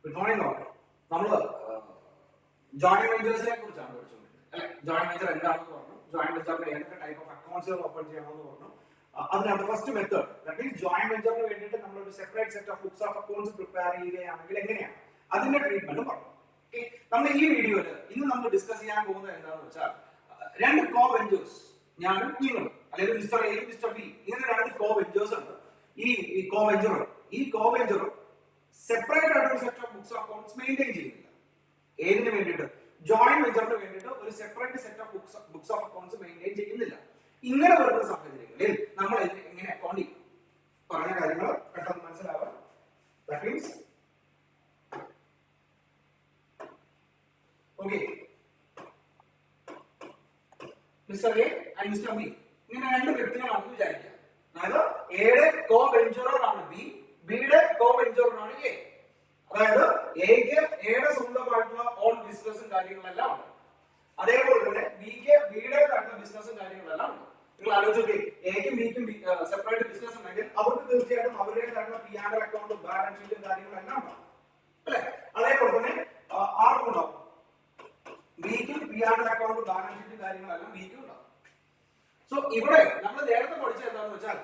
Good morning, all. നമ്മൾ joint വെഞ്ചേഴ്സിനെ കുറിച്ചാണ് പഠിച്ചുകൊണ്ടിരിക്കുന്നത് അല്ലെ. ജോയിന്റ് വെഞ്ചർ എന്താണെന്ന് പറഞ്ഞു, ജോയിന്റ് വെഞ്ചറിന് ഏതൊക്കെ ടൈപ്പ് ഓഫ് അക്കൗണ്ട്സുകൾ ഓപ്പൺ ചെയ്യണമെന്ന് പറഞ്ഞു. അതിനകത്ത് first method that means joint വെഞ്ചറിന് വേണ്ടിയിട്ട് നമ്മൾ ഒരു separate set of books of accounts prepare ചെയ്യുകയാണെങ്കിൽ എങ്ങനെയാണ് അതിന്റെ ട്രീറ്റ്മെന്റ് പറഞ്ഞു. ഓക്കെ, നമ്മൾ ഈ വീഡിയോയിൽ ഇന്ന് നമ്മൾ ഡിസ്കസ് ചെയ്യാൻ പോകുന്നത് എന്താണെന്ന് വെച്ചാൽ രണ്ട് കോ വെഞ്ചേഴ്സ്, ഞാനും നിങ്ങളും, അല്ലെങ്കിൽ മിസ്റ്റർ എ മിസ്റ്റർ ബി, ഇങ്ങനെ രണ്ട് കോ വെഞ്ചേഴ്സ് ഉണ്ട്. ഈ കോ വെഞ്ചർ സെപ്പറേറ്റ് ആയിട്ട് set of books accounts maintain ചെയ്യുന്നില്ല. ഏതിന് വേണ്ടിയിട്ട്? ജോയിന്റ് വെഞ്ചറിന് വേണ്ടിയിട്ട് ഒരു separate set of books of accounts maintain ചെയ്യുന്നില്ല. ഇങ്ങനെ വരുന്ന സാഹചര്യങ്ങളിൽ നമ്മൾ എങ്ങനെ അക്കൗണ്ട് ചെയ്യും? പറഞ്ഞ കാര്യങ്ങൾ പെട്ടെന്ന് മനസ്സിലാവാൻ. That means okay, mister A and mister B ഇങ്ങനെ രണ്ട് വ്യക്തികളാണെന്ന് വിചാരിക്കുക. അതായത് എയുടെ കോ വെഞ്ചറാണ് ബി, ബിയുടെ കോ വെഞ്ചറാണ് എ. അതായത് എക്ക് എയുടെ സ്വന്തമായിട്ടുള്ള ഓൺ ബിസിനസ്സും കാര്യങ്ങളെല്ലാം ഉണ്ട്. അതേപോലെ തന്നെ ബിക്ക് ബിയുടേതായിട്ടുള്ള ബിസിനസ്സും കാര്യങ്ങളെല്ലാം ഉണ്ട്. നിങ്ങൾ ആലോചിച്ചോക്കെ, എക്കും ബിക്കും സെപ്പറേറ്റ് ബിസിനസ് ഉണ്ടെങ്കിൽ അവർക്ക് തീർച്ചയായിട്ടും അവരുടേതായിട്ടുള്ള പി ആൻഡ് എൽ അക്കൗണ്ടും ബാലൻസ് ഷീറ്റും കാര്യങ്ങളെല്ലാം ഉണ്ടാവും അല്ലെ. അതേപോലെ തന്നെ ആർക്കും ഉണ്ടാവും, ബിക്കും പി ആൻഡ് എൽ അക്കൗണ്ടും ബാലൻസ് ഷീറ്റും കാര്യങ്ങളെല്ലാം ബിക്കും ഉണ്ടാവും. സോ ഇവിടെ നമ്മൾ നേരത്തെ പഠിച്ചത് എന്താണെന്ന് വെച്ചാൽ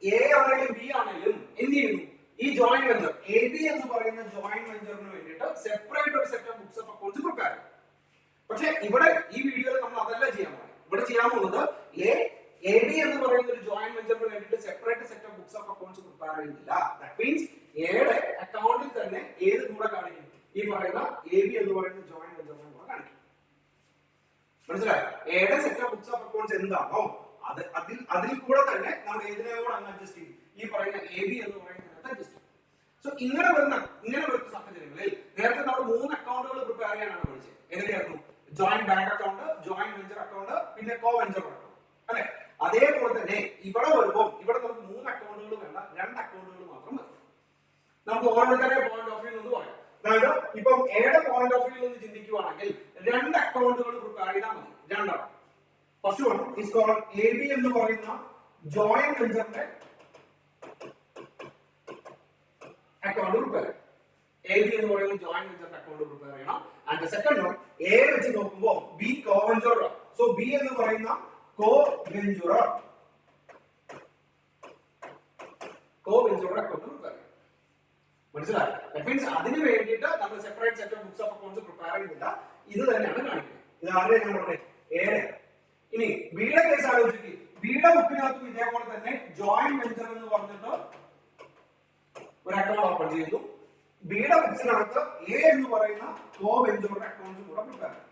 എ ആണെങ്കിലും ബി ആണെങ്കിലും എന്ത് ചെയ്യുന്നു? ഈ ജോയിന്റ് വെഞ്ചർ എ ബി എന്ന് പറയുന്ന ജോയിന്റ് വെഞ്ചറിന് വേണ്ടിയിട്ട് സെപ്പറേറ്റ് ഒരു set of books of accounts prepare ചെയ്യും. പക്ഷെ ഇവിടെ ഈ വീഡിയോയിൽ നമ്മൾ അതല്ല ചെയ്യാൻ പോകുന്നത്. ഇവിടെ ചെയ്യാൻ പോകുന്നത് എ ബി എന്ന് പറയുന്ന ഒരു ജോയിന്റ് വെഞ്ചറിന് വേണ്ടിയിട്ട് separate set of books of accounts prepare ചെയ്യുന്നില്ല. ദാറ്റ് മീൻസ് എയുടെ അക്കൗണ്ടിൽ തന്നെ ഏത് കൂടെ കാണിക്കും? ഈ പറയുന്ന എ ബി എന്ന് പറയുന്ന ജോയിന്റ് വെഞ്ചറിനെ കൂടെ കാണിക്കും. മനസ്സിലായോ? എയുടെ set of books of accounts എന്താണോ അതിൽ കൂടെ തന്നെ നമ്മൾ ഏതിനെ കൂടെ അങ്ങ് അഡ്ജസ്റ്റ് ചെയ്യും. ഈ പറയുന്ന എ ബി എന്ന് പറയുന്നത് അഡ്ജസ്റ്റ് ചെയ്യും. സോ ഇങ്ങനെ വരുന്ന സാഹചര്യങ്ങളിൽ നേരത്തെ നമ്മൾ 3 അക്കൗണ്ടുകൾ പ്രിപ്പയർ ചെയ്യാനാണ് പഠിച്ചത്. ഏതൊക്കെയായിരുന്നു? Joint bank account, joint venture account, പിന്നെ കോ വെഞ്ചർ അക്കൗണ്ട് അല്ലെ. അതേപോലെ തന്നെ ഇവിടെ വരുമ്പോൾ ഇവിടെ നമുക്ക് 3 അക്കൗണ്ടുകൾ വേണ്ട, 2 അക്കൗണ്ടുകൾ മാത്രം മതി. നമുക്ക് ഓരോരുത്തരുടെ പോയിന്റ് ഓഫ് വ്യൂ എന്ന് പറയാം. അതായത് ഇപ്പം എയുടെ പോയിന്റ് ഓഫ് വ്യൂ നിന്ന് ചിന്തിക്കുകയാണെങ്കിൽ 2 അക്കൗണ്ടുകൾ പ്രിപ്പയർ ചെയ്താൽ മതി. രണ്ടാണ്. First one is called A B എന്ന് പറയുന്ന ജോയിന്റ് വെഞ്ചറിന്റെ അക്കൗണ്ട് പ്രിപ്പയർ ചെയ്യണം. എ ബി എന്ന് പറയുന്ന ജോയിന്റ് വെഞ്ചറിന്റെ അക്കൗണ്ട് പ്രിപ്പയർ ചെയ്യണം. ആൻഡ് സെക്കൻഡ് വൺ എ വെച്ച് നോക്കുമ്പോൾ B co venture. So B എന്ന് പറയുന്ന കോ വെഞ്ചർ അക്കൗണ്ട് പ്രിപ്പയർ ചെയ്യണം. മനസ്സിലായോ? ദാറ്റ് മീൻസ് അതിന് വേണ്ടിയിട്ട് നമ്മൾ separate set of books of accounts prepare ചെയ്യുന്നില്ല. ഇത് തന്നെയാണ് കാണിക്കുന്നത്. ഇത് ആരുടെ ഞാൻ പറഞ്ഞത്? എയുടെ. ഇനി ബിയുടെ കേസ് ആലോചിക്കുക. ബിയുടെ ബുക്കിനകത്തും ഇതേപോലെ തന്നെ ജോയിന്റ് വെഞ്ചർ എന്ന് പറഞ്ഞിട്ട് ഒരു അക്കൗണ്ട് ഓപ്പൺ ചെയ്തു. ബിയുടെ ബുക്സിനകത്ത് എ എന്ന് പറയുന്ന കോ വെഞ്ചറുടെ അക്കൗണ്ട്സ് കൂടെ പ്രിപ്പയർ ചെയ്യും.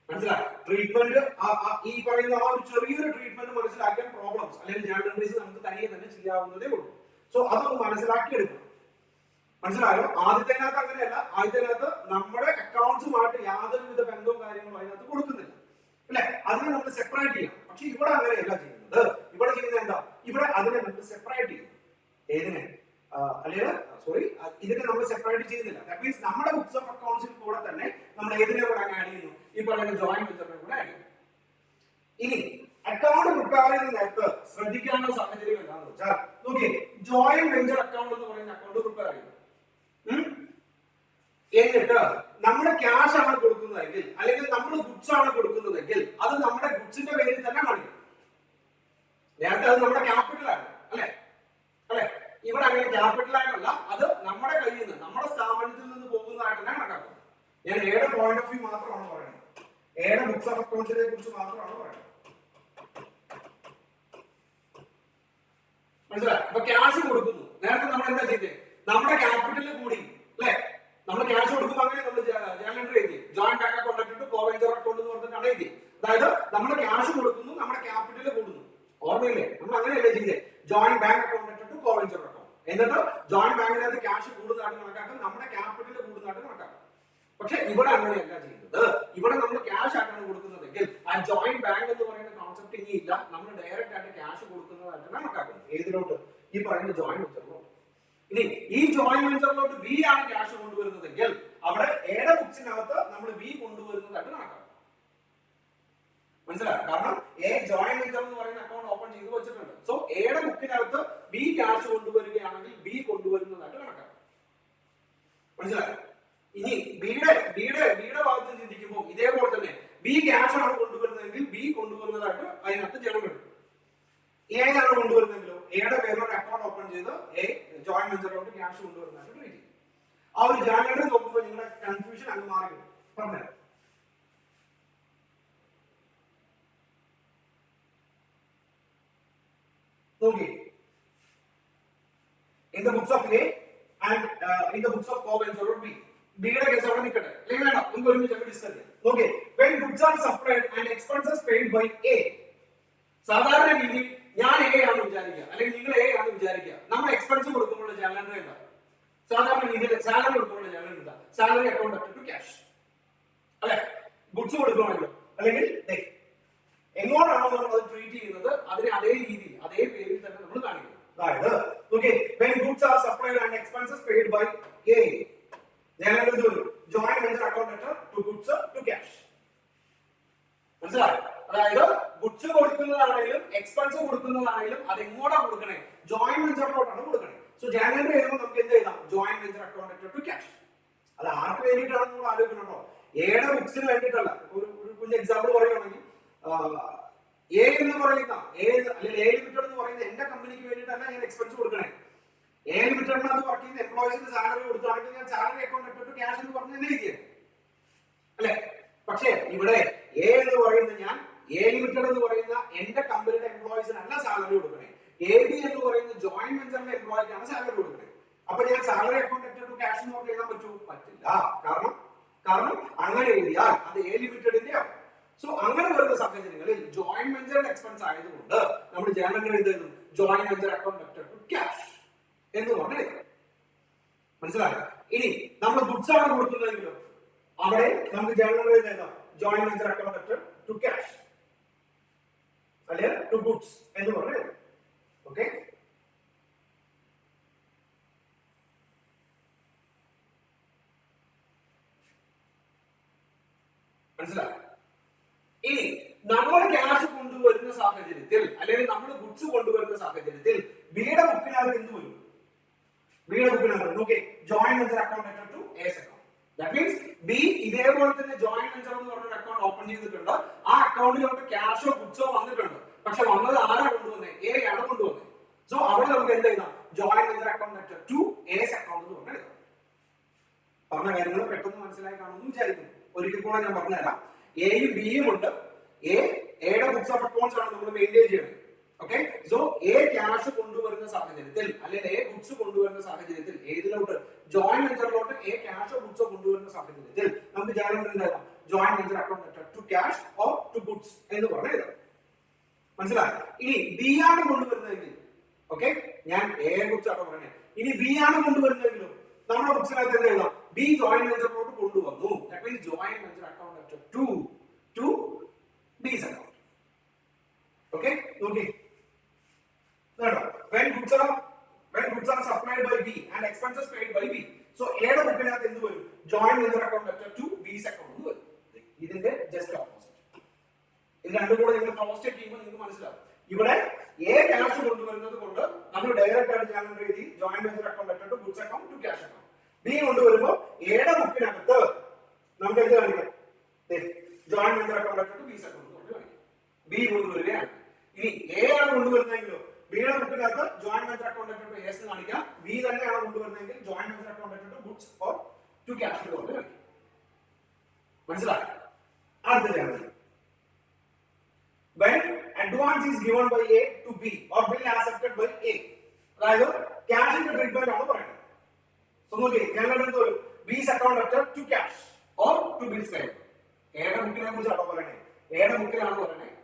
മനസ്സിലായി? ട്രീറ്റ്മെന്റ് ഈ പറയുന്ന ആ ഒരു ചെറിയൊരു ട്രീറ്റ്മെന്റ് മനസ്സിലാക്കിയാൽ പ്രോബ്ലംസ് അല്ലെങ്കിൽ ജേർണൽ എൻട്രീസ് നമുക്ക് തനിയെ തന്നെ ചെയ്യാവുന്നതേ ഉള്ളൂ. സോ അതൊന്ന് മനസ്സിലാക്കി എടുക്കണം. മനസ്സിലായോ? ആദ്യത്തേനകത്ത് അങ്ങനെയല്ല. ആദ്യത്തേനകത്ത് നമ്മുടെ അക്കൗണ്ട്സുമായിട്ട് യാതൊരുവിധ ബന്ധവും കാര്യങ്ങളും അതിനകത്ത് കൊടുക്കുന്നില്ല അല്ലെ. അതിനെ നമ്മൾ സെപ്പറേറ്റ് ചെയ്യണം. പക്ഷെ ഇവിടെ അങ്ങനെയല്ല ചെയ്യുന്നത്. ഇവിടെ ചെയ്യുന്നത് എന്താ? ഇവിടെ അതിനെ നമ്മൾ സെപ്പറേറ്റ് ചെയ്യും. ഏതിനെ? അല്ലെങ്കിൽ സോറി, ഇതിനെ നമ്മൾ സെപ്പറേറ്റ് ചെയ്യുന്നില്ല. ദാറ്റ് മീൻസ് നമ്മുടെ ബുക്സ് ഓഫ് അക്കൗണ്ട്സിൽ കൂടെ തന്നെ നമ്മൾ ഏതിനെ കൂടെ ആഡ് ചെയ്യുന്നു? ഈ പറയുന്ന ജോയിന്റ് വെഞ്ചറിനെ കൂടെ ആഡ് ചെയ്യുന്നു. ഇനി അക്കൗണ്ട് പ്രിപ്പയർ ചെയ്യുന്ന നേരത്ത് ശ്രദ്ധിക്കാനുള്ള സാഹചര്യം എന്താണെന്ന് വെച്ചാൽ നോക്കിയേ, ജോയിന്റ് വെഞ്ചർ അക്കൗണ്ട് എന്ന് പറയുന്ന അക്കൗണ്ട് പ്രിപ്പയർ ചെയ്യുന്നു. എന്നിട്ട് നമ്മൾ ക്യാഷ് ആണ് കൊടുക്കുന്നതെങ്കിൽ അല്ലെങ്കിൽ നമ്മൾ ഗുഡ്സ് ആണ് കൊടുക്കുന്നതെങ്കിൽ അത് നമ്മുടെ ഗുഡ്സിന്റെ പേരിൽ തന്നെ കാണിക്കും. നേരത്തെ അത് നമ്മുടെ ക്യാപിറ്റലാണ് അല്ലെ. ഇവിടെ അങ്ങനെ ക്യാപിറ്റൽ ആയിട്ടല്ല, അത് നമ്മുടെ കയ്യിൽ നിന്ന് നമ്മുടെ സ്ഥാപനത്തിൽ നിന്ന് പോകുന്നതായിട്ട് തന്നെ കണക്കാക്കുന്നത്. ഞാൻ എയുടെ പോയിന്റ് ഓഫ് വ്യൂ മാത്രമാണ് പറയുന്നത്. എയുടെ ബുക്സ് ഓഫ് അക്കൗണ്ട്സിനെ കുറിച്ച് മാത്രമാണ് പറയുന്നത്. മനസ്സിലായി? അപ്പൊ ക്യാഷ് കൊടുക്കുന്നു. നേരത്തെ നമ്മൾ എന്താ ചെയ്തത്? നമ്മുടെ ക്യാപിറ്റലിൽ കൂടി അല്ലെ. നമ്മൾ ക്യാഷ് കൊടുക്കുമ്പോൾ അങ്ങനെ നമ്മൾ ജേർണൽ എൻട്രി എഴുതി ജോയിന്റ് ബാങ്ക് അക്കൗണ്ട് ഇട്ടിട്ട് കോ വെഞ്ചർ അക്കൗണ്ട് എന്ന് പറഞ്ഞിട്ടാണ് എഴുതി. അതായത് നമ്മൾ ക്യാഷ് കൊടുക്കുന്നു, നമ്മുടെ ക്യാപിറ്റലിൽ കൂടുന്നു. ഓർമ്മയില്ലേ? നമ്മൾ അങ്ങനെയല്ലേ ചെയ്തത്? ജോയിന്റ് ബാങ്ക് അക്കൗണ്ട് ഇട്ടിട്ട് കോ വെഞ്ചർ അക്കൗണ്ട്. എന്നിട്ട് ജോയിന്റ് ബാങ്കിനകത്ത് ക്യാഷ് കൂടുന്നതായിട്ട് കണക്കാക്കും, നമ്മുടെ ക്യാപിറ്റലിൽ കൂടുന്നതായിട്ട് കണക്കാക്കും. പക്ഷെ ഇവിടെ അങ്ങനെയല്ല ചെയ്യുന്നത്. ഇവിടെ നമ്മൾ ക്യാഷ് ആയിട്ടാണ് കൊടുക്കുന്നതെങ്കിൽ ആ ജോയിന്റ് ബാങ്ക് എന്ന് പറയുന്ന കോൺസെപ്റ്റ് ഇനി ഇല്ല. നമ്മൾ ഡയറക്റ്റ് ആയിട്ട് ക്യാഷ് കൊടുക്കുന്നതായിട്ടാണ് കണക്കാക്കുന്നത്. ഏതിലോട്ട്? ഈ പറയുന്ന ജോയിന്റ് വെഞ്ചറിലോട്ട്. ഇനി ഈ ജോയിന്റ് വെഞ്ചറിലോട്ട് ബി ആണ് ക്യാഷ് കൊണ്ടുവരുന്നതെങ്കിൽ അവിടെ എയുടെ ബുക്സിനകത്ത് നമ്മൾ ബി കൊണ്ടുവരുന്നതായിട്ട് കണക്കാക്കും. മനസ്സിലായോ? കാരണം എ ജോയിന്റ് വെഞ്ചർ എന്ന് പറയുന്ന അക്കൗണ്ട് ഓപ്പൺ ചെയ്ത് വെച്ചിട്ടുണ്ട്. സോ എയുടെ ബുക്കിനകത്ത് ബി ക്യാഷ് കൊണ്ടുവരികയാണെങ്കിൽ ബി കൊണ്ടുവരുന്നതായിട്ട് കണക്കാക്കും. മനസ്സിലായോ? ഇനി ബിയുടെ ഭാഗത്ത് ചിന്തിക്കുമ്പോൾ ഇതേപോലെ തന്നെ ബി ക്യാഷ് ആണ് കൊണ്ടുവരുന്നതെങ്കിൽ ബി കൊണ്ടുവന്നതായിട്ട് അതിനകത്ത് ജനം കിട്ടും. എ ആണ് കൊണ്ടുവരുന്നെങ്കിലോ എയുടെ പേരിൽ ഒരു അക്കൗണ്ട് ഓപ്പൺ ചെയ്ത് എ ജോയിന്റ് വെഞ്ചറിലോട്ട് ക്യാഷ് കൊണ്ടുവരുന്നതായിട്ട് ട്രീറ്റ് ചെയ്യും. ആ ഒരു ജാനുവരി നോക്കുമ്പോൾ നിങ്ങളുടെ കൺഫ്യൂഷൻ അങ്ങ് മാറി കിട്ടും. പറഞ്ഞുതരാം. നോക്കി in the books of A and in the books of co-venture B. ബിയുടെ കേസ് അവിടെ നിൽക്കട്ടെ അല്ലെങ്കിൽ വേണ്ട, നമുക്ക് ഒരുമിച്ച് ഡിസ്കസ് ചെയ്യാം. Okay, when goods are supplied and expenses paid by A. സാധാരണ രീതിയിൽ ഞാൻ എ ആണ് വിചാരിക്കുക, അല്ലെങ്കിൽ നിങ്ങൾ എ ആണ് വിചാരിക്കുക. നമ്മൾ എക്സ്പെൻസ് കൊടുക്കുമ്പോൾ ജനറൽ എന്താ? സാധാരണ രീതിയിൽ സാലറി കൊടുക്കുമ്പോൾ ജനറൽ എന്താ? സാലറി അക്കൗണ്ട് ടു ക്യാഷ് അല്ലെ? ഗുഡ്സ് കൊടുക്കണമല്ലോ, അല്ലെങ്കിൽ എങ്ങോട്ടാണോ നമ്മൾ അത് ട്രീറ്റ് ചെയ്യുന്നത് അതിനെ അതേ രീതിയിൽ അതേ പേരിൽ തന്നെ നമ്മൾ കാണിക്കുന്നു. അതായത് okay, when goods are supplied and expenses paid by A, general joint venture account to goods to cash. മനസ്സിലായോ? അതായത് ഗുഡ്സ് കൊടുക്കുന്നതാണെങ്കിലും എക്സ്പെൻസ് കൊടുക്കുന്നതാണെങ്കിലും അത് എങ്ങോട്ടാണ് കൊടുക്കണേ? ജോയിന്റ് വെഞ്ചറിലോട്ടാണ് കൊടുക്കണേ. സോ ജാനുവരി എഴുതുമ്പോൾ നമുക്ക് എന്ത് എഴുതാം? Joint venture account to cash. അത് ആർക്ക് വേണ്ടിയിട്ടാണെന്ന് നമ്മൾ ആലോചിക്കണോ? എയുടെ ബുക്സിന് വേണ്ടിയിട്ടല്ല. ഒരു കുഞ്ഞ് എക്സാമ്പിൾ പറയുകയാണെങ്കിൽ എ എന്ന് പറയുന്ന അല്ലെങ്കിൽ എ ലിമിറ്റഡ് എന്ന് പറയുന്ന എന്റെ കമ്പനിക്ക് വേണ്ടിയിട്ടല്ല ഞാൻ എക്സ്പെൻസ് കൊടുക്കണേ. എ ലിമിറ്റഡിനകത്ത് വർക്ക് ചെയ്യുന്ന എംപ്ലോയീസിന് സാലറി കൊടുത്താണെങ്കിൽ ഞാൻ സാലറി അക്കൗണ്ട് ടു ക്യാഷ് എന്ന് പറഞ്ഞ എന്നെ രീതിയാണ് അല്ലെ? പക്ഷേ ഇവിടെ എ എന്ന് പറയുന്ന ഞാൻ എ ലിമിറ്റഡ് എന്ന് പറയുന്ന എന്റെ കമ്പനിയുടെ എംപ്ലോയീസിനല്ല സാലറി കൊടുക്കണേ. എ ബി എന്ന് പറയുന്ന ജോയിന്റ് വെഞ്ചറിന്റെ എംപ്ലോയിക്കാണ് സാലറി കൊടുക്കണേ. അപ്പൊ ഞാൻ സാലറി അക്കൗണ്ട് ടു ക്യാഷ് എന്ന് പറഞ്ഞ് എഴുതാൻ പറ്റില്ല. കാരണം അങ്ങനെ എഴുതിയാൽ അത് എ ലിമിറ്റഡിന്റെ ആവും. സോ അങ്ങനെ വരുന്ന സാഹചര്യങ്ങളിൽ ജോയിന്റ് വെഞ്ചറിന്റെ എക്സ്പെൻസ് ആയതുകൊണ്ട് നമ്മൾ ജനറൽ എഴുതുന്നു joint venture account to cash എന്ന് പറഞ്ഞ്. മനസ്സിലായോ? ഇനി നമ്മൾ ഗുഡ്സ് ആണ് കൊടുക്കുന്നതെങ്കിലോ അവിടെ നമുക്ക് ജനറൽ എഴുതാം joint venture account to cash അല്ലെ ടു ഗുഡ്സ് എന്ന് പറഞ്ഞ്. ഓക്കെ, മനസ്സിലായോ? ഇനി നമ്മൾ ക്യാഷ് കൊണ്ടുവരുന്ന സാഹചര്യത്തിൽ അല്ലെങ്കിൽ നമ്മൾ ഗുഡ്സ് കൊണ്ടുവരുന്ന സാഹചര്യത്തിൽ ബിയുടെ ബുക്കിനകത്ത് എന്ത് വരും? ബിയുടെ ബുക്കിനകത്ത് okay joint venture account to A's account. That means B ഇതേപോലെ തന്നെ ജോയിന്റ് വെഞ്ചർ എന്ന് പറഞ്ഞ അക്കൗണ്ട് ഓപ്പൺ ചെയ്തിട്ടുണ്ട്. ആ അക്കൗണ്ടിലോട്ട് ക്യാഷോ ഗുഡ്സോ വന്നിട്ടുണ്ട്. പക്ഷെ വന്നത് ആരാ കൊണ്ടുവന്നേ? എ ആണ് കൊണ്ടുവന്നത്. സോ അവിടെ നമുക്ക് എന്ത് എഴുതാം? Joint venture account to A's account എന്ന് പറഞ്ഞ് എഴുതാം. പറഞ്ഞ കാര്യങ്ങൾ പെട്ടെന്ന് മനസ്സിലായി കാണുമെന്ന് വിചാരിക്കുന്നു. ഒരിക്കൽ കൂടെ ഞാൻ പറഞ്ഞുതരാം. എയും ബിയും ഉണ്ട്. എയുടെ ബുക്സ് ഓഫ് അക്കൗണ്ട്സ് ആണ് നമ്മൾ മെയിൻറ്റെയിൻ ചെയ്യുന്നത്. ഓക്കെ, സോ എ ക്യാഷ് കൊണ്ടുവരുന്ന സാഹചര്യത്തിൽ അല്ലെങ്കിൽ എ ഗുഡ്സ് കൊണ്ടുവരുന്ന സാഹചര്യത്തിൽ ഏതിലോട്ട്? ജോയിന്റ് വെഞ്ചറിലോട്ട് എ ക്യാഷോ ഗുഡ്സോ കൊണ്ടുവരുന്ന സാഹചര്യത്തിൽ നമുക്ക് joint venture account to cash or to goods എന്ന് പറഞ്ഞ് എഴുതാം. മനസ്സിലായോ? ഇനി ബി ആണ് കൊണ്ടുവരുന്നതെങ്കിൽ ഓക്കെ, ഞാൻ എയെ കുറിച്ചാണ് പറയുന്നത്. ഇനി ബി ആണ് കൊണ്ടുവരുന്നതെങ്കിലും നമ്മുടെ ബുക്സിനകത്ത് എന്ത് എഴുതാം? ബി ജോയിന്റ് വെഞ്ചറിലോട്ട് കൊണ്ടുവന്നു. That means joint venture account to B's account. Okay, നോക്കി when goods are supplied by B and expenses paid by B. So എയുടെ ബുക്കിനകത്ത് എന്ത് വരും? Joint venture account to B's account എന്ന് വരും. ഇതിന്റെ ജസ്റ്റ് ഓപ്പോസിറ്റ്. ഇത് രണ്ടും കൂടെ നിങ്ങൾ ക്രോസ് ചെക്ക് ചെയ്യുമ്പോൾ നിങ്ങൾക്ക് മനസ്സിലാവും. ഇവിടെ എ ക്യാഷ് കൊണ്ടുവരുന്നത് കൊണ്ട് നമ്മൾ ഡയറക്റ്റ് ആയിട്ട് ഞാൻ എഴുതി joint venture account to goods account to cash account. B കൊണ്ടുവരുമ്പോൾ എയുടെ ബുക്കിനകത്ത് നമുക്ക് എന്ത് കാണിക്കാം? Joint venture account to B's account B കൊണ്ടുവരികയാണ്. ഇനി എ ആണ് കൊണ്ടുവരുന്നതെങ്കിലോ ബിയുടെ ബുക്കിനകത്ത് joint venture account to A's കാണിക്കാം. ബി തന്നെയാണ് കൊണ്ടുവരുന്നതെങ്കിൽ joint venture account to goods or to cash കൊണ്ട് കാണിക്കാം. മനസ്സിലായോ? അടുത്ത when advance is given by A to B or bill accepted by A, അതായത് ക്യാഷിന്റെ ട്രീറ്റ്മെന്റ് ആണ് പറയുന്നത്. സോ നോക്കി ഞങ്ങൾ എന്ത് വരും? ബി's account to cash or to bills payable. എയുടെ ബുക്കിനെ കുറിച്ചാണോ പറയുന്നത്? എയുടെ ബുക്കിലാണ് പറയുന്നത്.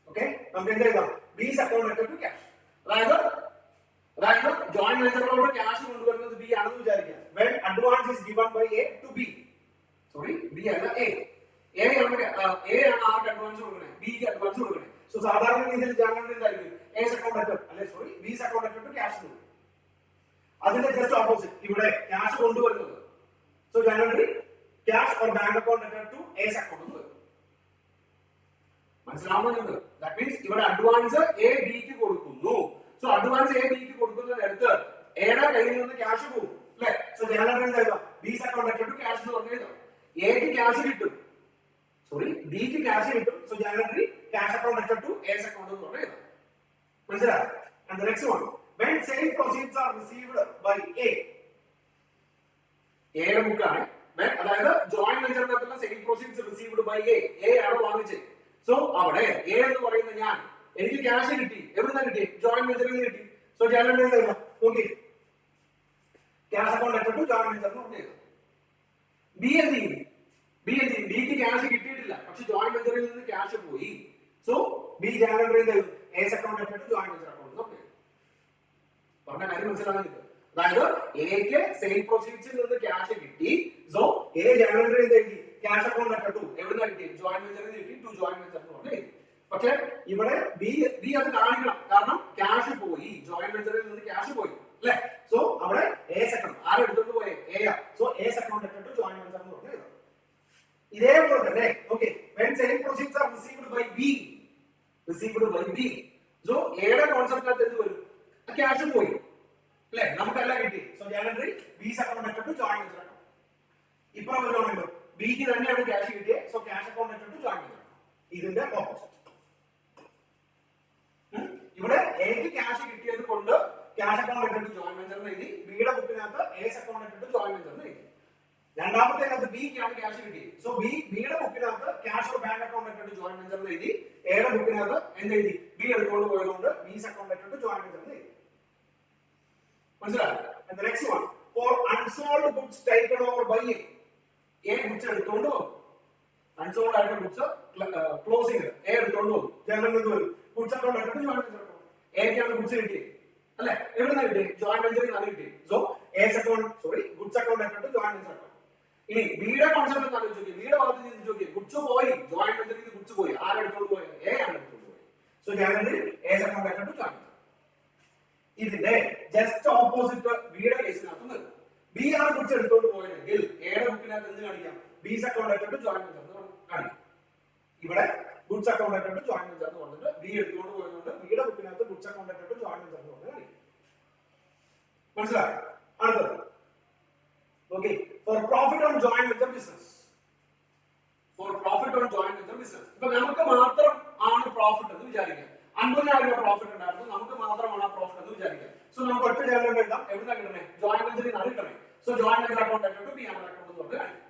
ഓക്കെ, നമുക്ക് എന്ത് എഴുതാം? ബി's account to cash. അതായത് ജോയിന്റ് വെഞ്ചറിലോട്ട് ക്യാഷ് കൊണ്ടുവരുന്നത് ബി ആണെന്ന് വിചാരിക്കുക. when advance is given by A to B, sorry B അല്ല എ ആണ് ആർക്ക് അഡ്വാൻസ് കൊടുക്കുന്നത്? ബിക്ക് അഡ്വാൻസ് കൊടുക്കുന്നത്. സോ സാധാരണ രീതിയിൽ ജനറൽ എന്തായിരിക്കും? എസ് അക്കൗണ്ട് അല്ലെ സോറി ബി's account ടു ക്യാഷ് കൊടുക്കും. അതിന്റെ ജസ്റ്റ് ഓപ്പോസിറ്റ് ഇവിടെ ക്യാഷ് കൊണ്ടുവരുന്നത്. So generally cash or bank account to A's account എന്ന് വരും. മനസ്സിലാവുന്നുണ്ട്? ദാറ്റ് മീൻസ് ഇവിടെ അഡ്വാൻസ് എ ബിക്ക് കൊടുക്കുന്നു. സോ അഡ്വാൻസ് എ ബിക്ക് കൊടുക്കുന്നതിനടുത്ത് എയുടെ കയ്യിൽ നിന്ന് ക്യാഷ് പോകും. അല്ലെ? സോ ജനറൽ എൻട്രി എന്താ എഴുതാം? ബീസ് അക്കൗണ്ട് ടു ക്യാഷ് എന്ന് പറഞ്ഞു എഴുതാം. എക്ക് ക്യാഷ് കിട്ടും, സോറി ബിക്ക് ക്യാഷ് കിട്ടും. So general entry cash account to A's account എന്ന് പറഞ്ഞു എഴുതാം. മനസ്സിലായോ? And the next one, when sale proceeds are received by A, എയുടെ ബുക്കാണ്, അതായത് ജോയിന്റ് വെഞ്ചറിനകത്തുള്ള sale proceeds received by A ആണ് വാങ്ങിച്ചത്. സോ അവിടെ എ എന്ന് പറയുന്ന ഞാൻ, എനിക്ക് ക്യാഷ് കിട്ടി, എവിടുന്നാ കിട്ടി? ജോയിന്റ് വെഞ്ചറിൽ നിന്ന് കിട്ടി. സോ ജനറൽ എൻട്രി നോക്കി cash account to joint venture എന്ന് പറഞ്ഞു. ബി എന്ത് ചെയ്യും? ബിക്ക് ക്യാഷ് കിട്ടിയിട്ടില്ല, പക്ഷെ ജോയിന്റ് വെഞ്ചറിൽ നിന്ന് ക്യാഷ് പോയി. സോ ബി ജനറൽ എൻട്രി എന്താ? A's account to joint venture account എന്ന് പറഞ്ഞു. പറഞ്ഞ കാര്യം മനസ്സിലാകുന്നില്ല. അതായത് എക്ക് സെയിൽ പ്രൊസീഡ്സിൽ നിന്ന് ക്യാഷ് കിട്ടി. സോ എ ജനറൽ എൻട്രി എന്താ എഴുതി? ക്യാഷ് അക്കൗണ്ട് ടു എവിടുന്ന കിട്ടി? ജോയിന്റ് വെഞ്ചറിൽ കിട്ടി, ടു ജോയിന്റ് വെഞ്ചർ എന്ന് പറഞ്ഞു. പക്ഷെ ഇവിടെ ബി അത് കാണിക്കണം, കാരണം ക്യാഷ് പോയി, ജോയിന്റ് വെഞ്ചറിൽ നിന്ന് ക്യാഷ് പോയി അല്ലെ? സോ അവിടെ എസ് അക്കൗണ്ട് ആരെടുത്തോണ്ട് പോയെ? A. So A's account to joint venture എന്ന് പറഞ്ഞു. ഇതേപോലെ തന്നെ okay, when sale proceeds are received by B, so എയുടെ കോൺസെപ്റ്റിനകത്ത് എന്ത് വരും? ക്യാഷ് പോയി അല്ലെ? നമുക്കെല്ലാം കിട്ടി. So general entry B's account to joint venture account. ഇപ്പോ വരുവാണല്ലോ ബിക്ക് തന്നെയാണ് ക്യാഷ് കിട്ടിയത്. So cash account to joint venture account. ഇതിന്റെ ഓപ്പോസിറ്റ്. ഇവിടെ എക്ക് ക്യാഷ് കിട്ടിയത് കൊണ്ട് cash account to joint venture എന്ന് എഴുതി. ബിയുടെ ബുക്കിനകത്ത് A's account to joint venture എന്ന് എഴുതി. രണ്ടാമത്തേനകത്ത് ബിക്കാണ് ക്യാഷ് കിട്ടിയത്. സോ ബിയുടെ ബുക്കിനകത്ത് cash bank account to joint venture എന്ന് എഴുതി. എയുടെ ബുക്കിനകത്ത് എന്ത് എഴുതി? ബി എടുത്തുകൊണ്ട് പോയതുകൊണ്ട് B's account to joint venture എന്ന് എഴുതി. മനസ്സിലായോ? And the next one, for unsold goods taken over by A goods എടുത്തുകൊണ്ട് പോകും. അൺസോൾഡ് ആയിട്ടുള്ള ഗുഡ്സ് ക്ലോസിംഗ് എ എടുത്തുകൊണ്ട് പോകും. ജനറൽ എന്ത് വരും? Goods account to joint venture account. എക്കാണ് ഗുഡ്സ് കിട്ടിയത് അല്ലെ? എവിടുന്നാ കിട്ടിയത്? ജോയിന്റ് വെഞ്ചറിൽ നിന്നാണ് കിട്ടിയത്. So A's account goods account to joint venture account. ഇനി ബിയുടെ കോൺസെപ്റ്റ് എന്താ ചോദിക്കുക? ബിയുടെ ഭാഗത്ത് നിന്ന് ചോദിക്കുക, ഗുഡ്സ് പോയി, ജോയിന്റ് വെഞ്ചറിൽ നിന്ന് ഗുഡ്സ് പോയി, ആരെടുത്തോണ്ട് പോയത്? എ ആണ് എടുത്തോണ്ട് പോയത്. So general A's account to joint venture. ഇതിന്റെ ജസ്റ്റ് ഓപ്പോസിറ്റ് ബിയുടെ കേസിനകത്ത് നിൽക്കും. ബി ആണ് ഗുഡ്സ് എടുത്തോണ്ട് പോയതെങ്കിൽ എയുടെ ബുക്കിനകത്ത് എന്ത് കാണിക്കാം? B's account to joint venture എന്ന് കാണിക്കാം. ഇവിടെ goods account to joint venture എന്ന് പറഞ്ഞിട്ട് ബി എടുത്തുകൊണ്ട് പോയതുകൊണ്ട് ബിയുടെ ബുക്കിനകത്ത് goods account to joint venture എന്ന് പറഞ്ഞ് കാണിക്കും. മനസ്സിലായോ? അടുത്തത് okay, for profit on joint venture business. ഇപ്പൊ നമുക്ക് മാത്രം ആണ് പ്രോഫിറ്റ് എന്ന് വിചാരിക്കാം. 50,000 രൂപ പ്രോഫിറ്റ് ഉണ്ടായിരുന്നു, നമുക്ക് മാത്രമാണ് ആ പ്രോഫിറ്റ് എന്ന് വിചാരിക്കാം. സോ നമുക്ക് ഒറ്റ ജനറൽ എഴുതാം. എവിടുന്നാ കിട്ടണേ? ജോയിന്റ് വെഞ്ചറിൽ നിന്നാണ് കിട്ടണേ. So joint venture account to P and account എന്ന് പറഞ്ഞ് കാണിക്കും.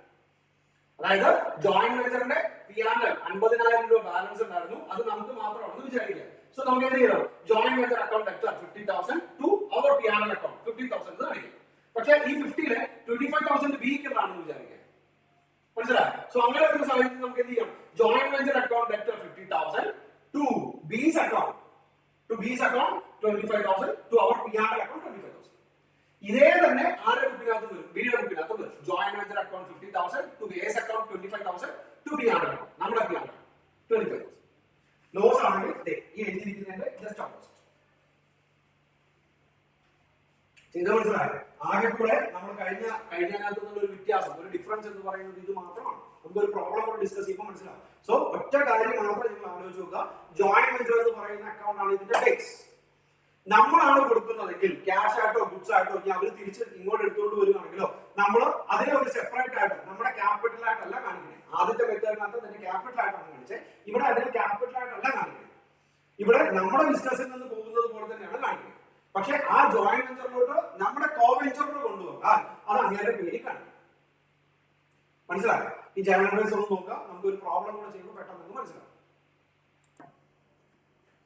അതായത് ജോയിന്റ് വെഞ്ചറിന്റെ പി ആൻഡ് 50,000 രൂപ ബാലൻസ് ഉണ്ടായിരുന്നു, അത് നമുക്ക് മാത്രമാണെന്ന് വിചാരിക്കാം. സോ നമുക്ക് എന്ത് ചെയ്യണം? ജോയിന്റ് വെഞ്ചർ അക്കൗണ്ട് 50,000 ടു അവർ പി ആൻഡ് അക്കൗണ്ട് 50,000 എന്ന് കാണിക്കും. പക്ഷെ ഈ 50-ലെ 25,000 ബിക്ക് ആണെന്ന് വിചാരിക്കാം. മനസ്സിലായോ? സോ അങ്ങനെ ഒരു സാഹചര്യത്തിൽ നമുക്ക് എന്ത് ചെയ്യാം? Joint venture account 50,000 to B's account 25,000 to അവർ പി ആൻഡ് അക്കൗണ്ട് 25,000. ഇതേ തന്നെ ആരുടെ ബുക്കിനകത്ത് വരും? ബിയുടെ ബുക്കിനകത്ത് വരും. Joint venture account 50,000 to A's account 25,000 to P and account, നമ്മുടെ പി ആൻഡ് 25,000. ലോസ് ആണെങ്കിൽ ഈ എഴുതിയിരിക്കുന്നതിന്റെ ജസ്റ്റ് ഓപ്പോസിറ്റ്. ഇത് മനസ്സിലായോ? ആകെ കൂടെ നമ്മൾ കഴിഞ്ഞതിനകത്ത് ഒരു വ്യത്യാസം, ഒരു ഡിഫറൻസ് എന്ന് പറയുന്നത് ഇത് മാത്രമാണ്. നമുക്കൊരു പ്രോബ്ലം കൂടെ ഡിസ്കസ് ചെയ്യുമ്പോൾ മനസ്സിലാവും. സോ ഒറ്റ കാര്യം മാത്രം നിങ്ങൾ ആലോചിച്ച് നോക്കുക. ജോയിന്റ് വെഞ്ചർ എന്ന് പറയുന്ന അക്കൗണ്ട് ആണ് ഇതിന്റെ ബേസ്. നമ്മളാണ് കൊടുക്കുന്നതെങ്കിൽ ക്യാഷ് ആയിട്ടോ ഗുഡ്സ് ആയിട്ടോ ഇനി അവർ തിരിച്ച് ഇങ്ങോട്ട് എടുത്തുകൊണ്ട് വരികയാണെങ്കിലോ നമ്മൾ അതിനെ ഒരു സെപ്പറേറ്റ് ആയിട്ട് നമ്മുടെ ക്യാപിറ്റൽ ആയിട്ടല്ല കാണിക്കുന്നത്. ആദ്യത്തെ മെത്തേഡിനകത്ത് തന്നെ ക്യാപിറ്റൽ ആയിട്ടാണ് കാണിച്ചത്. ഇവിടെ അതിന് ക്യാപിറ്റൽ ആയിട്ടല്ല കാണിക്കുന്നത്. ഇവിടെ നമ്മുടെ ബിസിനസ്സിൽ നിന്ന് പോകുന്നത് പോലെ തന്നെയാണ് കാണിക്കുന്നത്. പക്ഷെ ആ ജോയിന്റ് വെഞ്ചറിലോട്ട് നമ്മുടെ കോ വെഞ്ചറിലോട്ട് കൊണ്ടുപോകാൻ അത് അങ്ങനെ പേര് കാണിക്കും. മനസ്സിലായോ? ഈ ജനറൽ എൻട്രീസ് ഒന്ന് നോക്കുക. നമുക്ക് ഒരു പ്രോബ്ലം കൂടെ ചെയ്യുമ്പോൾ പെട്ടെന്ന് മനസ്സിലാവും.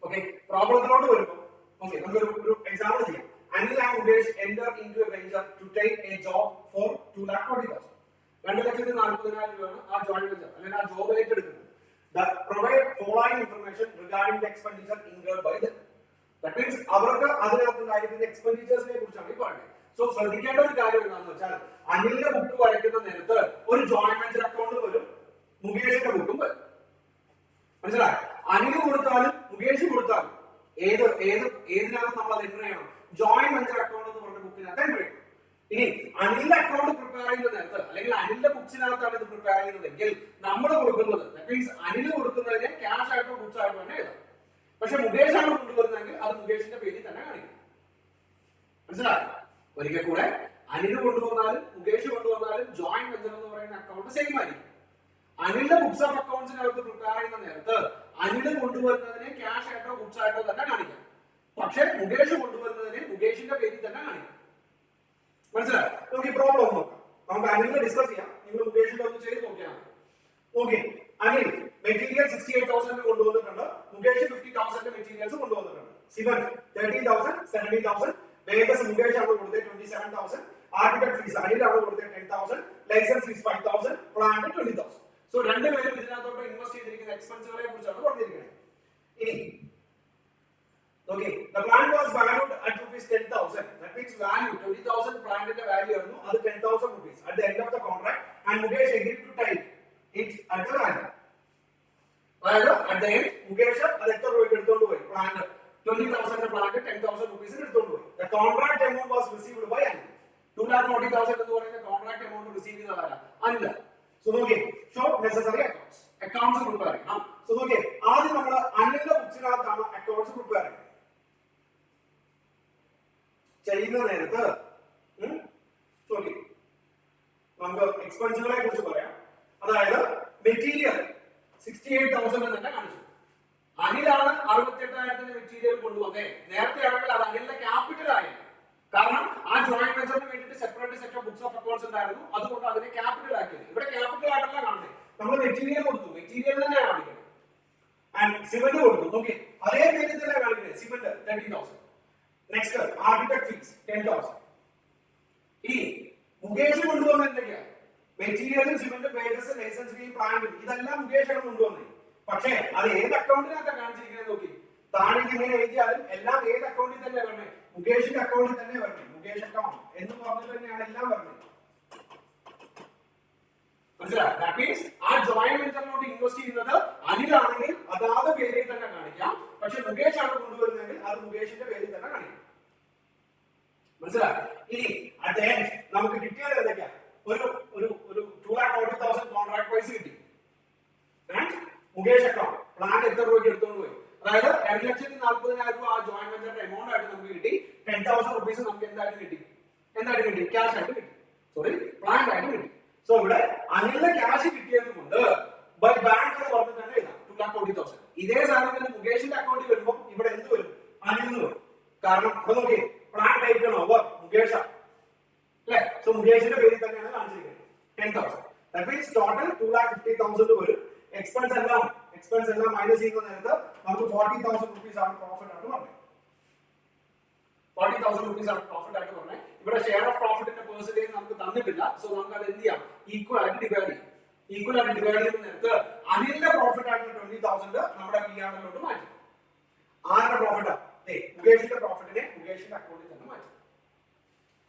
ഓക്കെ, പ്രോബ്ലത്തിലോട്ട് വരുമ്പോൾ ഓക്കെ, നമുക്ക് ഒരു എക്സാമ്പിൾ ചെയ്യാം. Anil and Udesh enter into a venture to take a job for 2,40,000. 2,40,000 രൂപയാണ് ആ ജോയിന്റ് വെഞ്ചർ അല്ലെങ്കിൽ ആ ജോബ് ഏറ്റെടുക്കുന്നത്. Provide following information regarding the expenditure incurred by them. That means അവർക്ക് അതിനകത്തുണ്ടായിരിക്കുന്ന എക്സ്പെൻഡിച്ചേഴ്സിനെ കുറിച്ചാണ് ഈ പറയുന്നത്. സോ ശ്രദ്ധിക്കേണ്ട ഒരു കാര്യം എന്താണെന്ന് വെച്ചാൽ അനിലിന്റെ ബുക്ക് വരയ്ക്കുന്ന നേരത്ത് ഒരു ജോയിന്റ് വെഞ്ചർ അക്കൗണ്ട് വരും, മുകേഷിന്റെ ബുക്കും വരും. മനസ്സിലായോ? അനിൽ കൊടുത്താലും മുകേഷ് കൊടുത്താലും ഏതിനകത്ത് നമ്മൾ അത് എൻട്രി ചെയ്യണം? ജോയിന്റ് വെഞ്ചർ അക്കൗണ്ട് എന്ന് പറഞ്ഞ ബുക്കിനകത്ത് എൻട്രി ചെയ്യണം. ഇനി അനിലിന്റെ അക്കൗണ്ട് പ്രിപ്പയർ ചെയ്യുന്ന നേരത്ത് അല്ലെങ്കിൽ അനിലിന്റെ ബുക്സിനകത്താണ് ഇത് പ്രിപ്പയർ ചെയ്യുന്നതെങ്കിൽ നമ്മൾ കൊടുക്കുന്നത് മീൻസ് അനിൽ കൊടുക്കുന്നതിന് ക്യാഷ് ആയിട്ടോ ഗുഡ്സ് ആയിട്ടോ തന്നെ എഴുതാം. പക്ഷെ മുകേഷ് ആണ് കൊണ്ടുവരുന്നതെങ്കിൽ അത് മുകേഷിന്റെ പേരിൽ തന്നെ കാണിക്കും. മനസ്സിലായോ? ഒരിക്കൽ കൂടെ അനിൽ കൊണ്ടുവന്നാലും മുകേഷ് കൊണ്ടുവന്നാലും ജോയിന്റ് വെഞ്ചർ എന്ന് പറയുന്ന അക്കൗണ്ട് സെയിം ആയിരിക്കും. അനിലിന്റെ ബുക്സ് ഓഫ് അക്കൗണ്ട്സിനകത്ത് പ്രിപ്പയർ ചെയ്യുന്ന നേരത്ത് അനിൽ കൊണ്ടുവരുന്നതിനെ ക്യാഷ് ആയിട്ടോ ബുക്സ് ആയിട്ടോ തന്നെ കാണിക്കാം. പക്ഷെ മുകേഷ് കൊണ്ടുവരുന്നതിനെ മുകേഷിന്റെ പേരിൽ തന്നെ കാണിക്കാം. മനസ്സിലായോ? നമുക്ക് ഈ പ്രോബ്ലം ഒന്ന് നോക്കാം. നമുക്ക് അനിലിനെ ഡിസ്കസ് ചെയ്യാം. നിങ്ങൾ മുകേഷിന്റെ ഒന്ന് ചെയ്ത് നോക്കിയാൽ മതി. ഓക്കെ, അനിൽ മെറ്റീരിയൽ 68,000 കൊണ്ടുവന്നിട്ടുണ്ട്. മുകേഷ് 50,000 മെറ്റീരിയൽസ് കൊണ്ടുവന്നിട്ടുണ്ട്. സിമൻ 13,000, 17,000. വേഗസ് മുകേഷ് ആണ് കൊടുത്തത് 27,000. ആർക്കിടെക്ട് ഫീസ് അനിലാണ് കൊടുത്തത് 10,000. Licence fees 5,000. പ്ലാന്റ് 20,000. സോ രണ്ടുപേരും ഇതിനകത്തോട്ട് ഇൻവെസ്റ്റ് ചെയ്തിരിക്കുന്ന എക്സ്പെൻസുകളെ കുറിച്ചാണ് പറഞ്ഞിരിക്കുന്നത്. ഇനി okay, the plant was valued at rupees 10,000. That means value 20,000 plant ന്റെ value ആയിരുന്നു. അത് 10,000 rupees at the end of the contract, and Mukesh agreed to take it at the value. അതായത് at the end മുകേഷ് അത് എത്ര രൂപയ്ക്ക് എടുത്തോണ്ട് പോയി? Plant 20,000 plant 10,000 rupees എടുത്തോണ്ട് പോയി. The contract amount was received by Anil. 2,40,000 എന്ന് പറയുന്ന കോൺട്രാക്ട് എമൗണ്ട് റിസീവ് ചെയ്തതാരാ? അനിൽ. സോ നോക്കിയേ, ഷോ നെസസറി അക്കൗണ്ട്സ് പ്രിപ്പയർ ചെയ്യണം. സോ നോക്കിയേ, ആദ്യം നമ്മൾ അനിലിന്റെ ബുക്സിനകത്താണ് അക്കൗണ്ട്സ് പ്രിപ്പയർ ചെയ്യുന്നത്. ചെയ്യുന്ന നേരത്ത് നമുക്ക് എക്സ്പെൻസുകളെ കുറിച്ച് പറയാം. അതായത് മെറ്റീരിയൽ 68,000 തന്നെ കാണിച്ചു. അനിലാണ് 68,000 മെറ്റീരിയൽ കൊണ്ടുവന്നേ. നേരത്തെ ആണെങ്കിൽ അത് അനിലിന്റെ ക്യാപിറ്റൽ ആയിരുന്നു. കാരണം ആ ജോയിന്റ് വെഞ്ചറിന് വേണ്ടിയിട്ട് separate set of books of accounts ഉണ്ടായിരുന്നു. അതുകൊണ്ട് അതിനെ ക്യാപിറ്റൽ ആക്കിയത്. ഇവിടെ ക്യാപിറ്റൽ ആയിട്ടല്ല കാണുന്നത്. നമ്മൾ മെറ്റീരിയൽ കൊടുത്തു, മെറ്റീരിയൽ തന്നെ കാണിക്കുന്നത്. ആൻഡ് സിമന്റ് കൊടുത്തു. ഓക്കെ, അതേ പേരിൽ തന്നെ കാണിക്കുന്നത്. സിമന്റ് 30,000. Next architect fees 10,000. ഈ മുകേഷ് കൊണ്ടുവന്ന എന്തൊക്കെയാ? മെറ്റീരിയലും cement pages license fee plant ഇതെല്ലാം മുകേഷാണ് കൊണ്ടുവന്നത്. പക്ഷേ അത് ഏത് അക്കൗണ്ടിനകത്താണ് കാണിച്ചിരിക്കുന്നത് നോക്കി. താഴെ ഇങ്ങനെ എഴുതിയാലും എല്ലാം ഏത് അക്കൗണ്ടിൽ തന്നെ വരണേ? മുകേഷിന്റെ അക്കൗണ്ടിൽ തന്നെ വരണേ. മുകേഷ് അക്കൗണ്ട് എന്ന് പറഞ്ഞിട്ട് തന്നെയാണ് എല്ലാം വരുന്നത്. മനസ്സിലായോ? ദാറ്റ് മീൻസ് ആ ജോയിന്റ് വെഞ്ചറിലോട്ട് ഇൻവെസ്റ്റ് ചെയ്യുന്നത് അനിലാണെങ്കിൽ അതാത് പേരിൽ തന്നെ കാണിക്കാം. പക്ഷെ മുകേഷ് ആണ് കൊണ്ടുവരുന്നതെങ്കിൽ അത് മുകേഷിന്റെ പേരിൽ തന്നെ കാണിക്കാം. മനസ്സിലായോ? ഇനി അറ്റ് ദി എൻഡ് നമുക്ക് കിട്ടിയത് എന്തൊക്കെയാ? ഒരു 2,40,000 കോൺട്രാക്ട് പ്രൈസ് കിട്ടി. മുകേഷ് അക്കൗണ്ട് പ്ലാന്റ് എത്ര രൂപയ്ക്ക് എടുത്തോണ്ട് പോയി? അതായത് 2,40,000 രൂപ ആ ജോയിന്റ് വെഞ്ചറിന്റെ എമൗണ്ട് ആയിട്ട് നമുക്ക് കിട്ടി. 10,000 rupees നമുക്ക് എന്തായിട്ട് കിട്ടി? ക്യാഷ് ആയിട്ട് കിട്ടി. സോറി, പ്ലാന്റ് ആയിട്ട് കിട്ടി. സോ ഇവിടെ അനിലിന് ക്യാഷ് കിട്ടിയത് കൊണ്ട് ബൈ ബാങ്ക് എന്ന് പറഞ്ഞിട്ട് തന്നെ എഴുതാം 2,40,000. ഇതേ സാധനത്തിന് മുകേഷിന്റെ അക്കൗണ്ടിൽ വരുമ്പോൾ ഇവിടെ എന്ത് വരും? അനിലിന് വരും. കാരണം അപ്പൊ നോക്കിയേ, പ്ലാന്റ് ആയിട്ടാണോ മുകേഷ അല്ലെ? സോ മുകേഷിന്റെ പേരിൽ തന്നെയാണ് കാണിച്ചിരിക്കുന്നത് 10,000. ദാറ്റ് മീൻസ് ടോട്ടൽ 2,50,000 വരും. എക്സ്പെൻസ് എല്ലാം മൈനസ് ചെയ്യുന്ന നേരത്ത് നമുക്ക് 40,000 rupees ആണ് പ്രോഫിറ്റ് ആയിട്ട് പറഞ്ഞത്. 40,000 rupees ആണ് പ്രോഫിറ്റ് ആയിട്ട് പറഞ്ഞത്. ഇവിടെ ഷെയർ ഓഫ് പ്രോഫിറ്റിന്റെ പെർസെന്റേജ് നമുക്ക് തന്നിട്ടില്ല. സോ നമുക്ക് അത് എന്ത് ചെയ്യാം? ഈക്വൽ ആയിട്ട് ഡിവൈഡ് ചെയ്യാം. ഈക്വൽ ആയിട്ട് ഡിവൈഡ് ചെയ്യുന്ന നേരത്ത് അനിലിന്റെ പ്രോഫിറ്റ് ആയിട്ട് 20,000 നമ്മുടെ P&L മാറ്റി. ആരുടെ പ്രോഫിറ്റാ? മുകേഷിന്റെ പ്രോഫിറ്റിനെ മുകേഷിന്റെ അക്കൗണ്ടിൽ തന്നെ മാറ്റി.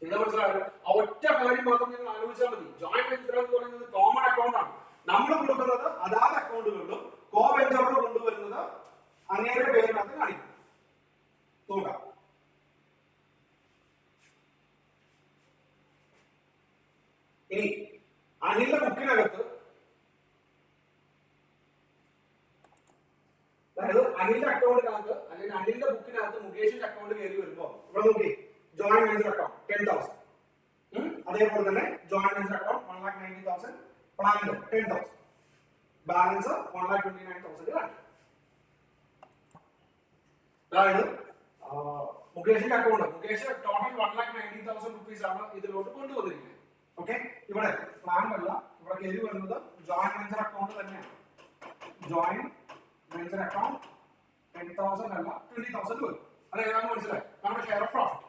ഇത് മനസ്സിലായോ? ആ ഒറ്റ കാര്യം മാത്രം നിങ്ങൾ ആലോചിച്ചാൽ മതി. ജോയിന്റ് വെഞ്ചർ എന്ന് പറയുന്നത് കോമൺ അക്കൗണ്ട് ആണ്. നമ്മൾ കൊടുക്കുന്നത് അതാത് അക്കൗണ്ടുകളിലും കോ വെഞ്ചറിൽ കൊണ്ടുവരുന്നത് അങ്ങേരുടെ പേരിനകത്ത് കാണിക്കും. നോക്കാം. ഇനി അനിലിന്റെ ബുക്കിനകത്ത്, അതായത് അനിലിന്റെ അക്കൗണ്ടിനകത്ത് അല്ലെങ്കിൽ അനിലിന്റെ ബുക്കിനകത്ത് മുകേഷിന്റെ അക്കൗണ്ട് കയറി വരുമ്പോ ഇവിടെ നോക്കി ജോയിന്റ് വെഞ്ചർ അക്കൗണ്ട് 10,000. അതേപോലെ തന്നെ joint venture account 1,90,000, plant 10,000, balance 1,29,000 കാണിക്കും. അതായത് മുകേഷിന്റെ അക്കൗണ്ട്, മുകേഷ് ടോട്ടൽ 1,90,000 rupees ആണ് ഇതിലോട്ട് കൊണ്ടുവന്നിരിക്കുന്നത്. ഓക്കെ, ഇവിടെ പ്ലാന്റ് അല്ല, ഇവിടെ കയറി വരുന്നത് ജോയിന്റ് വെഞ്ചർ അക്കൗണ്ട് തന്നെയാണ്. ജോയിന്റ് വെഞ്ചർ അക്കൗണ്ട് 10,000 അല്ല 20,000 വരും. അത് ഏതാണെന്ന് മനസ്സിലായി? നമ്മുടെ share of profit.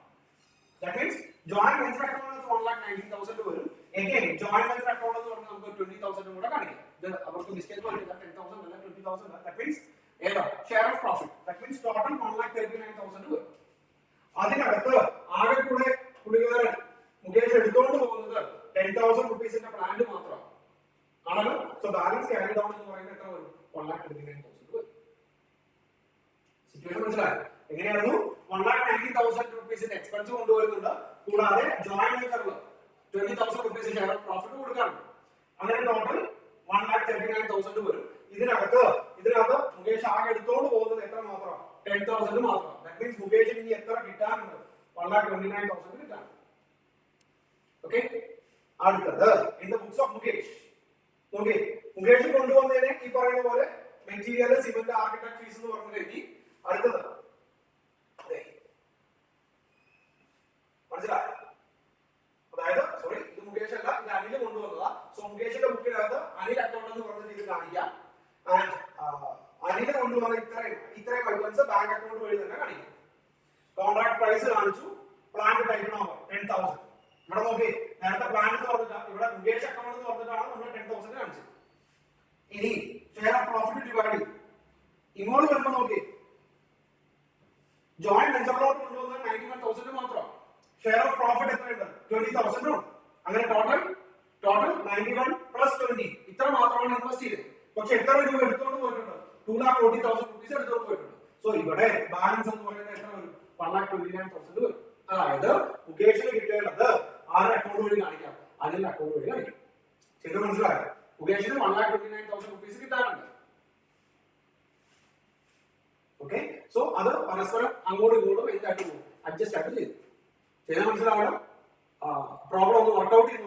That means joint venture account is 1,90,000 വരും. Again joint venture account എന്ന് പറഞ്ഞാൽ നമുക്ക് 20,000 കൂടെ കാണിക്കാം. ഇത് അവർക്ക് മിസ്റ്റേക്ക് വന്നില്ല, 10,000 അല്ല 20,000. That means ഏതാ? Share of profit. That means total 1,39,000 വരും. അതിനകത്ത് ആകെ കൂടെ പുള്ളിക്കാരൻ മുകേഷ് എടുത്തോണ്ട് പോകുന്നത് 10,000 rupeesന്റെ പ്ലാന്റ് മാത്രമാണ് ആണല്ലോ. സോ ബാലൻസ് ക്യാരി ഡൗൺ എന്ന് പറയുന്നത് എത്ര വരും? 1,39,000 വരും. സിറ്റുവേഷൻ മനസ്സിലായോ? എങ്ങനെയായിരുന്നു? 1,90,000 rupeesന്റെ എക്സ്പെൻസ് കൊണ്ടുവരുന്നുണ്ട്. കൂടാതെ ജോയിന്റ് വെഞ്ചറിൽ 20,000 rupees ഷെയർ ഓഫ് പ്രോഫിറ്റ് കൊടുക്കാറുണ്ട്. അങ്ങനെ ടോട്ടൽ 1,39,000 വരും. ഇതിനകത്ത് മുകേഷ് ആകെ എടുത്തോണ്ട് പോകുന്നത് എത്ര മാത്രമാണ്? 10,000 മാത്രം. ദാറ്റ് മീൻസ് മുകേഷിന് ഇനി എത്ര കിട്ടാനുണ്ട്? 1,29,000 കിട്ടാൻ. ഓക്കെ, അടുത്തത് in the books of Mukesh. Okay, Mukesh കൊണ്ടുവന്നതിനെ ഈ പറയുന്ന പോലെ മെറ്റീരിയൽ, സിമന്റ്, ആർക്കിടെക്ട് ഫീസ് എന്ന് പറഞ്ഞു കഴിഞ്ഞി. അടുത്തത് മനസ്സിലായോ? അതായത് സോറി, ഇത് മുകേഷ് അല്ല, ഇത് അനിൽ കൊണ്ടുവന്നതാ. സോ മുകേഷിന്റെ ബുക്കിനകത്ത് അനിൽ അക്കൗണ്ട് എന്ന് പറഞ്ഞിട്ട് ഇത് കാണിക്കാം. അനിൽ കൊണ്ടുവന്ന ഇത്രയും ഐറ്റംസ് ബാങ്ക് അക്കൗണ്ട് വഴി തന്നെ കാണിക്കാം. കോൺട്രാക്ട് പ്രൈസ് കാണിച്ചു, പ്ലാന്റ് ടൈപ്പ് നമ്പർ 10,000. ഇവിടെ നോക്കി, നേരത്തെ പ്ലാന്റ് എന്ന് പറഞ്ഞിട്ട് ഇവിടെ മുകേഷ് അക്കൗണ്ട് എന്ന് പറഞ്ഞിട്ടാണ് നമ്മൾ 10,000 കാണിച്ചത്. ഇനി ഷെയർ ഓഫ് പ്രോഫിറ്റ് ഡിവൈഡ് ചെയ്യും. ഇങ്ങോട്ട് വരുമ്പോൾ നോക്കി, ജോയിന്റ് വെഞ്ചറിലോട്ട് കൊണ്ടുവന്നത് 91,000 മാത്രം. ഷെയർ ഓഫ് പ്രോഫിറ്റ് എത്രയുണ്ട്? 20,000 ഉണ്ട്. അങ്ങനെ ടോട്ടൽ 91 പ്ലസ് 20 ഇത്ര മാത്രമാണ് ഇൻവെസ്റ്റ് ചെയ്തത്. പക്ഷെ എത്ര രൂപ എടുത്തോണ്ട് പോയിട്ടുണ്ട്? 2,40,000 rupees എടുത്തോണ്ട് പോയിട്ടുണ്ട്. സോ ഇവിടെ ബാലൻസ് എന്ന് പറയുന്നത് എത്ര വരും? 1,29,000 വരും. അതായത് മുകേഷിന് കിട്ടേണ്ടത് ആരുടെ അക്കൗണ്ട് വഴി കാണിക്കാം? അതിന്റെ അക്കൗണ്ട് വഴി കാണിക്കാം. ശരി, മനസ്സിലായോ? മുകേഷിന് 1,29,000 rupees കിട്ടാറുണ്ട്. ഓക്കെ, സോ അത് പരസ്പരം അങ്ങോട്ടും ഇങ്ങോട്ടും എന്തായിട്ട് പോകും? അഡ്ജസ്റ്റ് ആയിട്ട് ചെയ്യും. ചെയ്താൽ മനസ്സിലാവണം. പ്രോബ്ലം ഒന്ന് വർക്ക്ഔട്ട് ചെയ്ത്